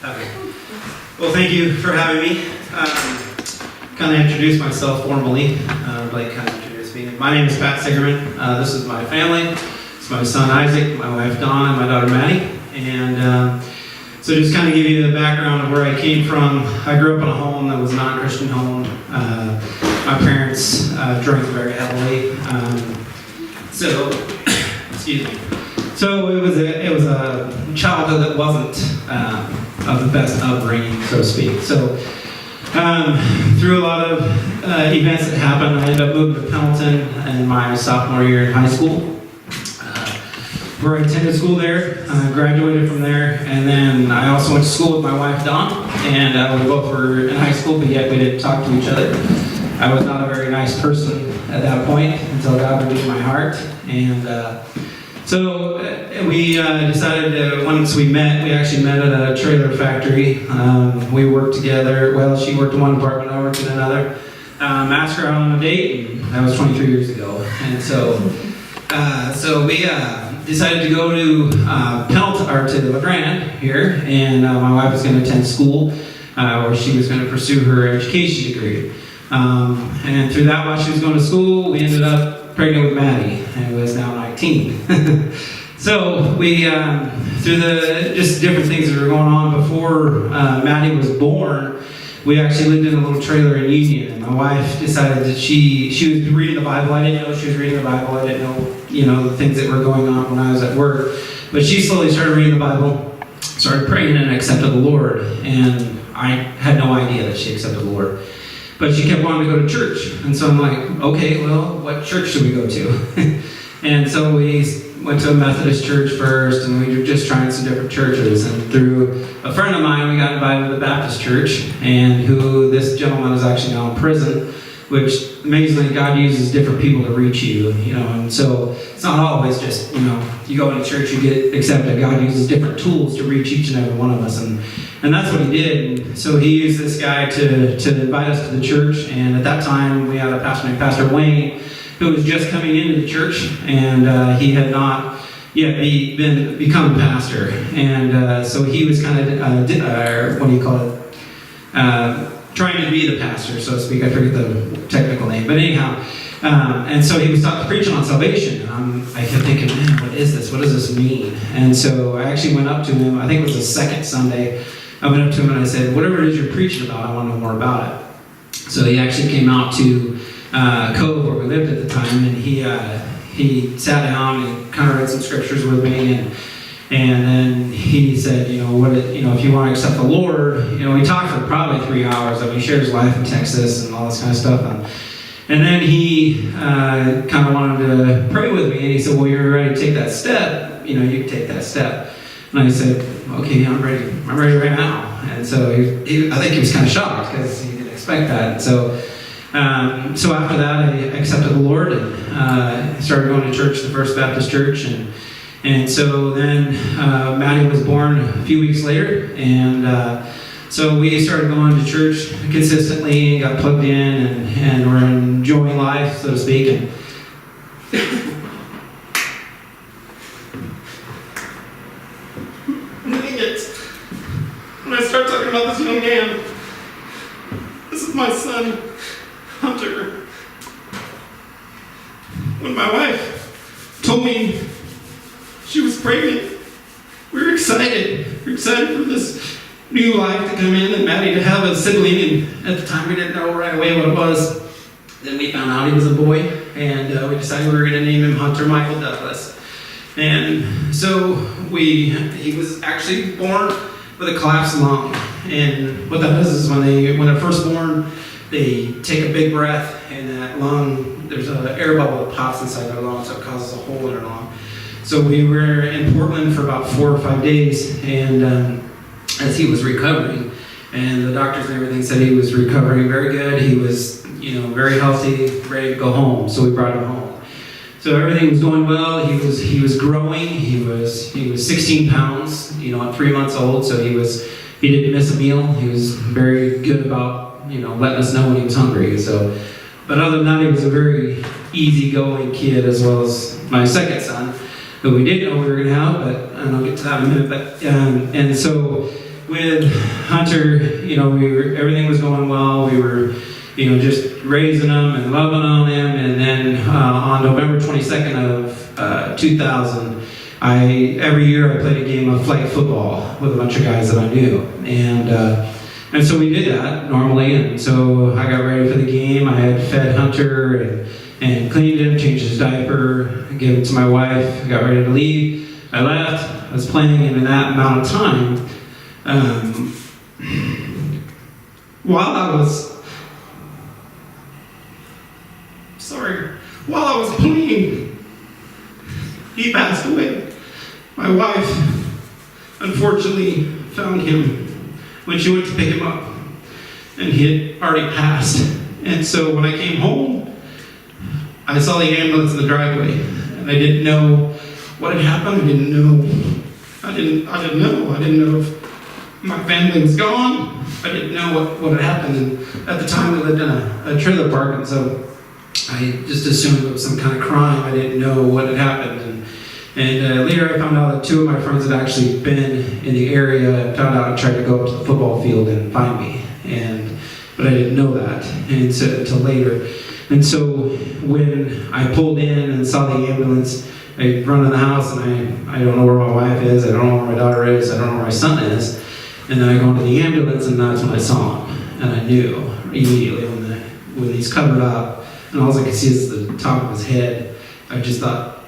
Okay. Well, thank you for having me. Kind of introduce myself formally. Blake kind of introduced me. My name is Pat Sigerman. This is my family. It's my son Isaac, my wife Dawn, and my daughter Maddie. And so just kind of give you the background of where I came from. I grew up in a home that was a non-Christian home. My parents drank very heavily. Excuse me. So it was a childhood that wasn't of the best upbringing, so to speak. So through a lot of events that happened, I ended up moving to Pendleton in my sophomore year in high school, where I attended school there, graduated from there, and then I also went to school with my wife Dawn, and we both were in high school, but yet we didn't talk to each other. I was not a very nice person at that point until God redeemed my heart, and so we decided once we actually met at a trailer factory. We worked together. Well, she worked in one department, I worked in another. Asked her out on a date, and that was 23 years ago. And so we decided to go to Pendleton, or to LeGrand here, and my wife was going to attend school where she was going to pursue her education degree. And through that, while she was going to school, we ended up pregnant with Maddie, and was now 19. So we, through the just different things that were going on before Maddie was born, we actually lived in a little trailer in Union. And my wife decided that she was reading the Bible. I didn't know she was reading the Bible. I didn't know, the things that were going on when I was at work. But she slowly started reading the Bible, started praying, and accepted the Lord. And I had no idea that she accepted the Lord. But she kept wanting to go to church. And so I'm like, okay, well, what church should we go to? And so we went to a Methodist church first, and we were just trying some different churches. And through a friend of mine, we got invited to the Baptist church, and this gentleman is actually now in prison, which amazingly God uses different people to reach you, and so it's not always just, you go into church, you get accepted. God uses different tools to reach each and every one of us, and that's what he did. And so he used this guy to invite us to the church, and at that time we had a pastor named Pastor Wayne, who was just coming into the church, and he had not yet become a pastor. And so he was kind of, trying to be the pastor, so to speak. I forget the technical name, but anyhow. And so he was preaching on salvation. And I kept thinking, man, what is this? What does this mean? And so I actually went up to him, I think it was the second Sunday, I went up to him and I said, whatever it is you're preaching about, I want to know more about it. So he actually came out to Cove, where we lived at the time, and he sat down and kind of read some scriptures with me, and then he said, if you want to accept the Lord, we talked for probably 3 hours. He shared his life in Texas and all this kind of stuff, and then he kind of wanted to pray with me, and he said, well, you're ready to take that step, you can take that step. And I said, okay, I'm ready right now. And so I think he was kind of shocked because he didn't expect that. And so after that, I accepted the Lord and started going to church, the First Baptist Church, and so then Maddie was born a few weeks later, and so we started going to church consistently, got plugged in, and we're enjoying life, so to speak. And when I start talking about this young man, this is my son, Hunter. When my wife told me she was pregnant, we were excited. We were excited for this new life to come in and Maddie to have a sibling. And at the time, we didn't know right away what it was. Then we found out he was a boy, and we decided we were going to name him Hunter Michael Douglas. And so he was actually born with a collapsed lung. And what that does is when they're first born, they take a big breath, and that lung, there's an air bubble that pops inside their lung, so it causes a hole in their lung. So we were in Portland for about 4 or 5 days, and as he was recovering, and the doctors and everything said he was recovering very good. He was, very healthy, ready to go home. So we brought him home. So everything was going well. He was growing. He was 16 pounds, at 3 months old. So he didn't miss a meal. He was very good about letting us know when he was hungry. So, but other than that, he was a very easygoing kid, as well as my second son, who we didn't know we were going to have, and I'll get to that in a minute. But and so with Hunter, everything was going well. We were, just raising him and loving on him. And then on November 22nd of 2000, every year I played a game of flag football with a bunch of guys that I knew. And so we did that normally. And so I got ready for the game. I had fed Hunter and cleaned him, changed his diaper, gave him to my wife, got ready to leave. I left. I was playing, and in that amount of time, while I was playing, he passed away. My wife, unfortunately, found him when she went to pick him up, and he had already passed. And so when I came home, I saw the ambulance in the driveway, and I didn't know what had happened. I didn't know. I didn't know if my family was gone. I didn't know what had happened. And at the time, we lived in a trailer park, and so I just assumed it was some kind of crime. I didn't know what had happened. And later, I found out that two of my friends had actually been in the area and found out and tried to go up to the football field and find me. But I didn't know that until later. And so when I pulled in and saw the ambulance, I run in the house, and I don't know where my wife is, I don't know where my daughter is, I don't know where my son is. And then I go into the ambulance, and that's when I saw him. And I knew immediately when he's covered up, and all I could see is the top of his head. I just thought,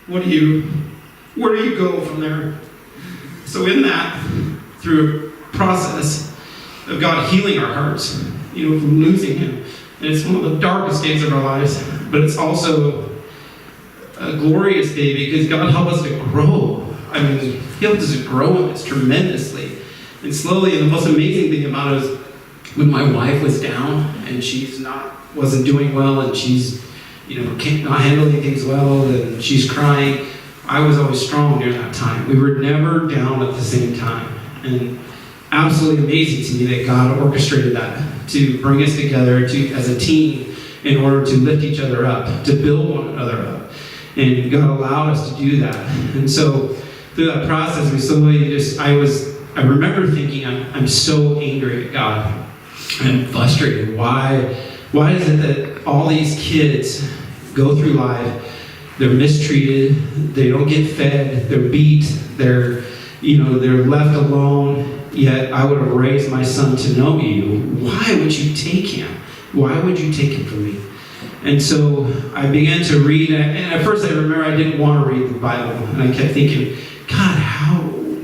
where do you go from there? So in that, through a process of God healing our hearts, from losing him. And it's one of the darkest days of our lives, but it's also a glorious day because God helped us to grow. He helped us to grow in this tremendously. And slowly, and the most amazing thing about it is when my wife was down and wasn't doing well, and she's, not handling things well, and she's crying, I was always strong during that time. We were never down at the same time. And absolutely amazing to me that God orchestrated that to bring us together as a team in order to lift each other up, to build one another up. And God allowed us to do that. And so through that process, we slowly I remember thinking, I'm so angry at God. I'm frustrated. Why is it that all these kids go through life, they're mistreated, they don't get fed, they're beat, they're left alone, yet I would have raised my son to know you. Why would you take him? Why would you take him from me? And so I began to read, and at first I remember I didn't want to read the Bible, and I kept thinking, God,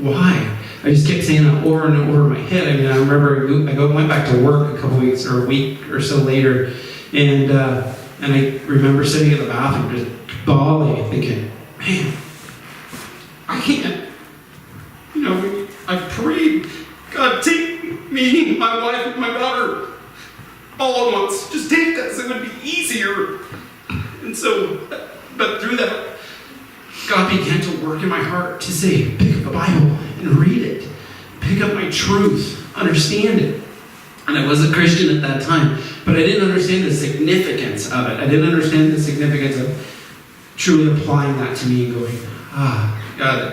why? I just kept saying that over and over in my head. I remember I went back to work a couple weeks or a week or so later, and I remember sitting in the bathroom just bawling, thinking, man, I can't. I prayed, God, take me, my wife, and my daughter all at once. Just take us. It would be easier. And so, but through that, God began to work in my heart to say, pick up the Bible and read it. Pick up my truth. Understand it. And I was a Christian at that time, but I didn't understand the significance of it. I didn't understand the significance of truly applying that to me and going, God.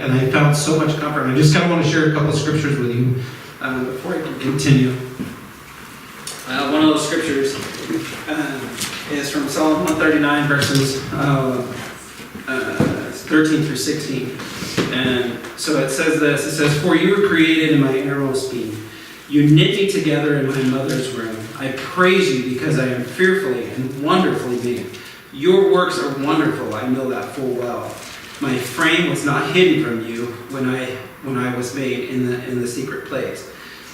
And I found so much comfort. And I just kind of want to share a couple of scriptures with you before I can continue. One of those scriptures is from Psalm 139, verses 13 through 16. And so it says this. It says, "For you were created in my innermost being. You knit me together in my mother's womb. I praise you because I am fearfully and wonderfully made. Your works are wonderful. I know that full well. My frame was not hidden from you when I was made in the secret place.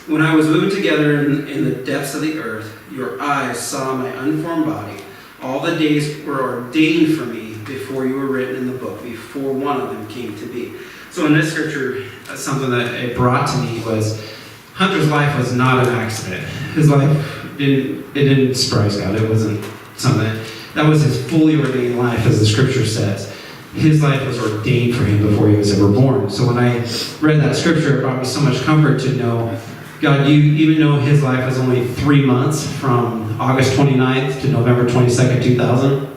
When I was woven together in the depths of the earth, your eyes saw my unformed body. All the days were ordained for me before you were written in the book, before one of them came to be." So in this scripture, something that it brought to me was Hunter's life was not an accident. His life didn't surprise God. It wasn't something that was his fully ordained life, as the scripture says. His life was ordained for him before he was ever born. So when I read that scripture, it brought me so much comfort to know, God, you, even though his life was only 3 months from August 29th to November 22nd, 2000,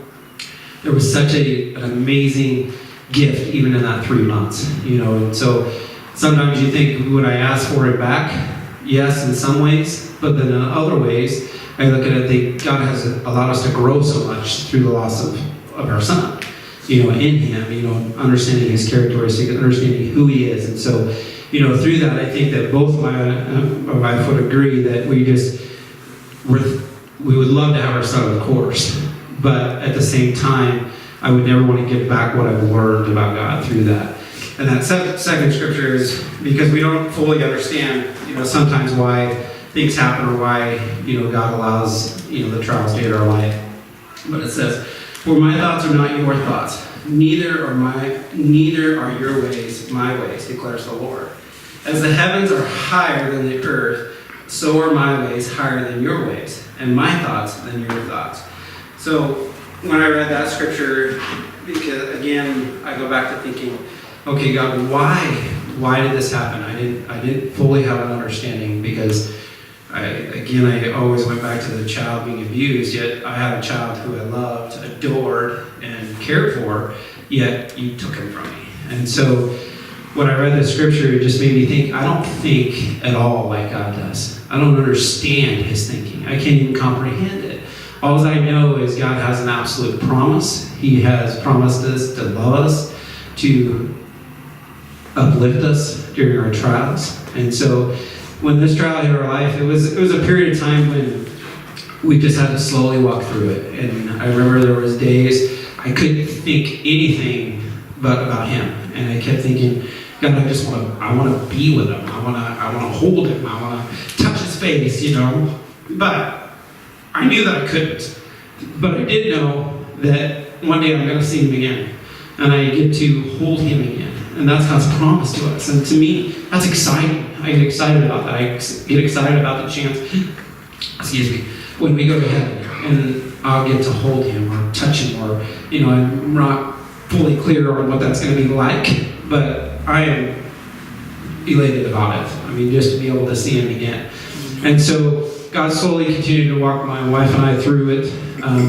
there was such an amazing gift even in that 3 months, And so sometimes you think, would I ask for it back? Yes, in some ways, but then in other ways, I look at it, God has allowed us to grow so much through the loss of our son, in him, understanding his characteristics, understanding who he is. And so, through that, I think that both my wife would agree that we would love to have our son, of course, but at the same time, I would never want to give back what I've learned about God through that. And that second scripture is because we don't fully understand, sometimes why things happen or why, God allows, the trials to hit our life. But it says, "For my thoughts are not your thoughts, neither are your ways my ways, declares the Lord. As the heavens are higher than the earth, so are my ways higher than your ways, and my thoughts than your thoughts." So when I read that scripture, because again, I go back to thinking, okay, God, why did this happen? I didn't fully have an understanding, because I always went back to the child being abused, yet I had a child who I loved, adored, and cared for, yet you took him from me. And so when I read the scripture, it just made me think, I don't think at all like God does. I don't understand his thinking. I can't even comprehend it. All I know is God has an absolute promise. He has promised us to love us, to uplift us during our trials. And so when this trial hit our life, it was a period of time when we just had to slowly walk through it. And I remember there was days I couldn't think anything but about him. And I kept thinking, God, I want to be with him. I want to hold him. I want to touch his face, But I knew that I couldn't. But I did know that one day I'm going to see him again. And I get to hold him again. And that's God's promise to us. And to me, that's exciting. I get excited about that. I get excited about the chance, when we go to heaven. And I'll get to hold him or touch him. Or, I'm not fully clear on what that's going to be like. But I am elated about it. Just to be able to see him again. And so God slowly continued to walk my wife and I through it,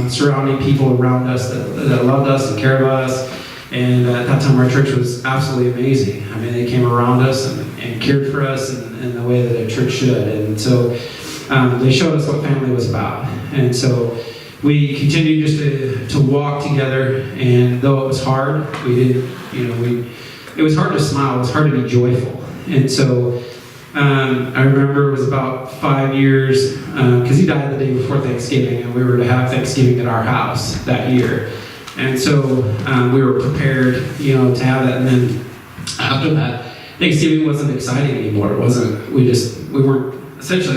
surrounding people around us that loved us and cared about us. And at that time, our church was absolutely amazing. They came around us and cared for us in the way that a church should. And so they showed us what family was about. And so we continued just to walk together. And though it was hard, it was hard to smile. It was hard to be joyful. And so I remember it was about 5 years, because he died the day before Thanksgiving, and we were to have Thanksgiving at our house that year. And so we were prepared, to have that. And then after that, Thanksgiving wasn't exciting anymore. It wasn't. We weren't thankful,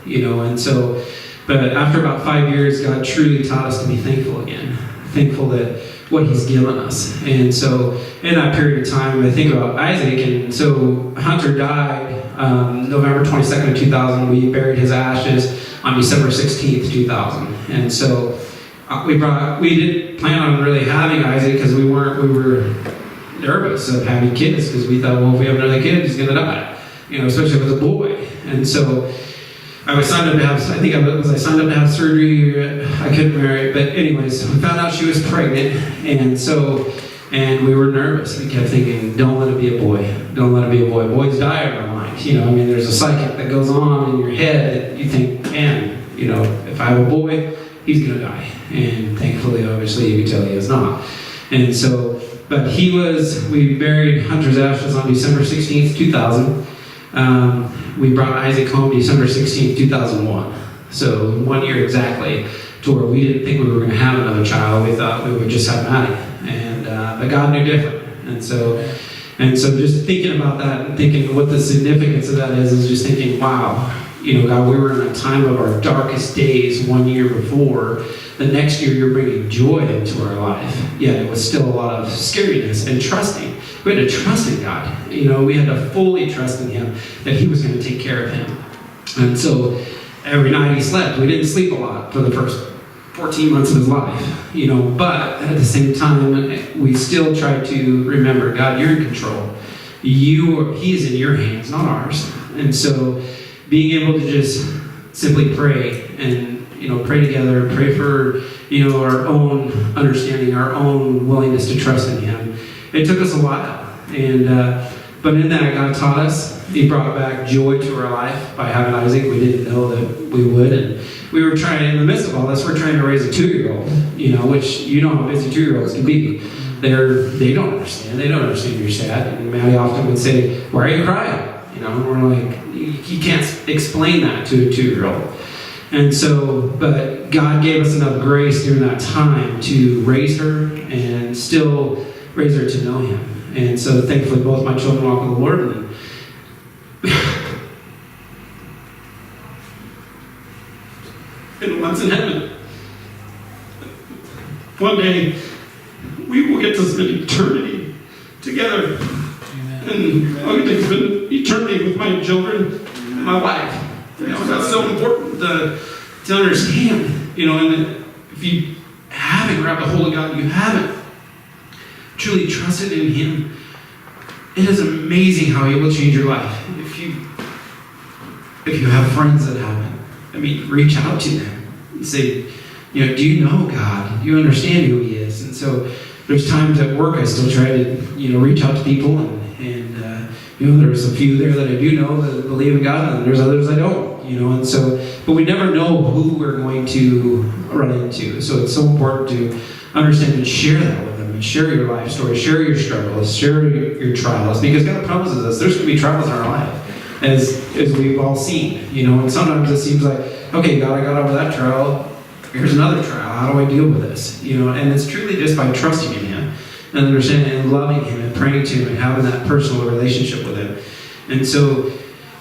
And so, but after about 5 years, God truly taught us to be thankful again. Thankful that what he's given us. And so in that period of time, I think about Isaac. And so Hunter died November 22nd of 2000. We buried his ashes on December 16th, 2000. And so we didn't plan on really having Isaac, because we were nervous of having kids, because we thought, well, if we have another kid, he's going to die, especially if it was a boy. And so I was signed up to have, I signed up to have surgery. I couldn't marry, but anyways, we found out she was pregnant, and we were nervous. We kept thinking, don't let it be a boy. Don't let it be a boy. Boys die in our mind. There's a cycle that goes on in your head that you think, man, if I have a boy, he's going to die. And thankfully, obviously, you can tell he is not. And so, but we buried Hunter's ashes on December 16th, 2000. We brought Isaac home December 16th, 2001. So 1 year exactly, to where we didn't think we were going to have another child. We thought we would just have Maddie. But God knew different. And so just thinking about that and thinking what the significance of that is just thinking, wow, God, we were in a time of our darkest days 1 year before. The next year, you're bringing joy into our life. Yet it was still a lot of scariness and trusting. We had to trust in God. We had to fully trust in him that he was going to take care of him. And so every night he slept. We didn't sleep a lot for the first 14 months of his life. But at the same time, we still tried to remember, God, you're in control. He is in your hands, not ours. And so being able to just simply pray and pray together, pray for our own understanding, our own willingness to trust in Him. It took us a while, but in that, God taught us. He brought back joy to our life by having Isaac. We didn't know that we would, and we were trying, in the midst of all this, we're trying to raise a 2-year-old, which you know how busy 2-year-olds can be. They don't understand. They don't understand you're sad. And Maddie often would say, "Why are you crying?" And we're like, you can't explain that to a 2-year-old. And so, but God gave us enough grace during that time to raise her and still raise her to know Him. And so, thankfully, both my children walk with the Lord. And and one's in heaven. One day, we will get to spend eternity together. Amen. And I'll get to spend eternity with my children and my wife. That's so important to understand. And if you haven't grabbed a hold of God, you haven't truly trusted in Him, it is amazing how He will change your life. If you have friends that haven't, reach out to them and say, do you know God? Do you understand who He is? And so there's times at work I still try to, reach out to people, and there's a few there that I do know that believe in God, and there's others I don't, and so, but we never know who we're going to run into. So it's so important to understand and share that with them, and share your life story, share your struggles, share your trials, because God promises us there's going to be trials in our life, as we've all seen, and sometimes it seems like, okay, God, I got over that trial, here's another trial, how do I deal with this, and it's truly just by trusting in Him, and understanding and loving Him and praying to Him and having that personal relationship with Him. And so,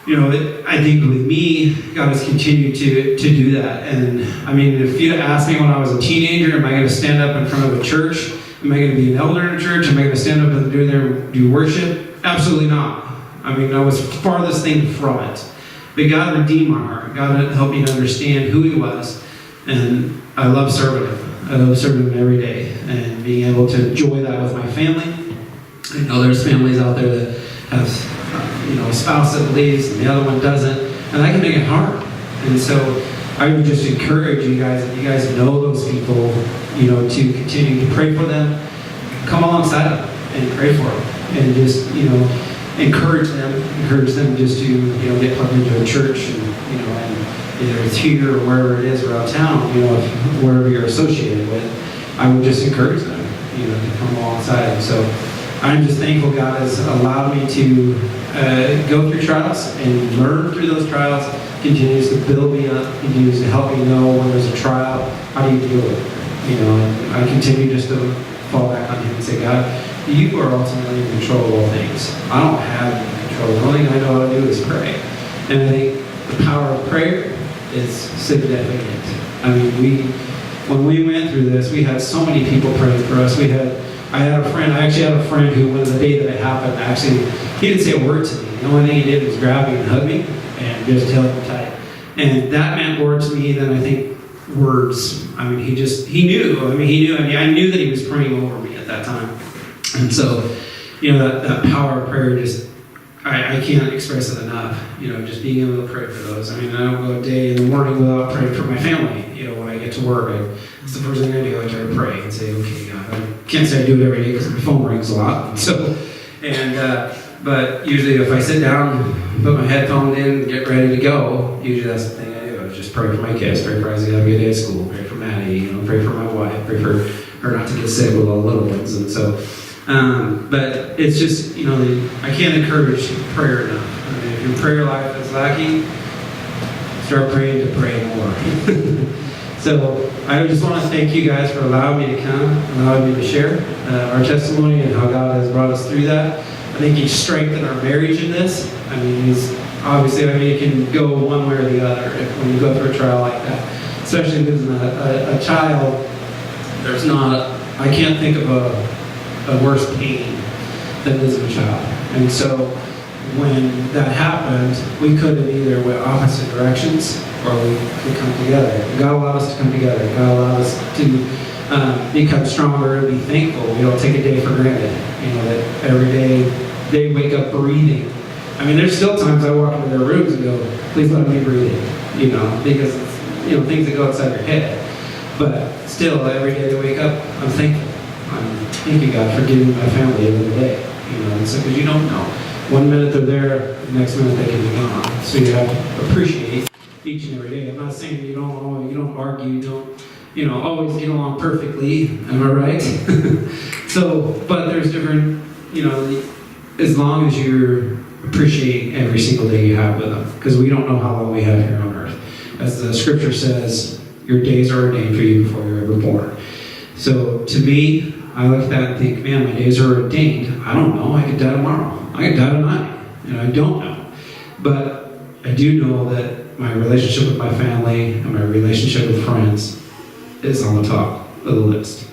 I think with me, God has continued to do that. And if you'd asked me when I was a teenager, am I going to stand up in front of a church? Am I going to be an elder in a church? Am I going to stand up and do worship? Absolutely not. I was the farthest thing from it. But God redeemed my heart. God helped me to understand who He was. And I love serving Him. I love serving Him every day. And being able to enjoy that with my family. I know there's families out there that have a spouse that believes and the other one doesn't, and that can make it hard. And so I would just encourage you guys, if you guys know those people, to continue to pray for them, come alongside them and pray for them, and just encourage them just to get plugged into a church, and either it's here or wherever it is around town, wherever you're associated with. I would just encourage them, to come alongside them. So I'm just thankful God has allowed me to go through trials and learn through those trials, continues to build me up, continues to help me know when there's a trial, how do you deal with it? And I continue just to fall back on Him and say, God, You are ultimately in control of all things. I don't have any control. The only thing I know how to do is pray. And I think the power of prayer is significant. When we went through this, we had so many people praying for us. I actually had a friend who, when the day that it happened, he didn't say a word to me. The only thing he did was grab me and hug me and just held me tight. And that meant more to me than I think words. He knew. He knew. I knew that he was praying over me at that time. And so, that power of prayer I can't express it enough. Just being able to pray for those. I don't go a day in the morning without praying for my family. When I get to work, it's the first thing I do. I try to pray and say, okay, God. I can't say I do it every day because my phone rings a lot. So, but usually if I sit down, put my headphones in, get ready to go, usually that's the thing I do. I just pray for my kids, pray for Isaac to have a good day at school, pray for Maddie, pray for my wife, pray for her not to get sick with all the little ones. And so, but it's just, I can't encourage prayer enough. If your prayer life is lacking, start praying to pray more. So I just want to thank you guys for allowing me to come, allowing me to share our testimony and how God has brought us through that. I think He's strengthened our marriage in this. He's obviously, it can go one way or the other when you go through a trial like that. Especially with a child, I can't think of a worse pain than losing a child. And so when that happened, we could have either went opposite directions or we could come together. God allowed us to come together. God allowed us to become stronger and be thankful. We don't take a day for granted. That every day they wake up breathing. There's still times I walk into their rooms and go, please let me breathe, because it's, things that go inside your head. But still, every day I wake up, I'm thankful. I'm thanking God for giving my family another day. And so, because you don't know. One minute they're there, the next minute they can be gone. So you have to appreciate each and every day. I'm not saying you don't argue, you don't, always get along perfectly. Am I right? So, but there's different, as long as you're appreciating every single day you have with them, because we don't know how long we have here on earth. As the scripture says, your days are ordained for you before you're ever born. So to me, I look at that and think, man, my days are ordained. I don't know. I could die tomorrow. I could die tonight. I don't know. But I do know that my relationship with my family and my relationship with friends is on the top of the list.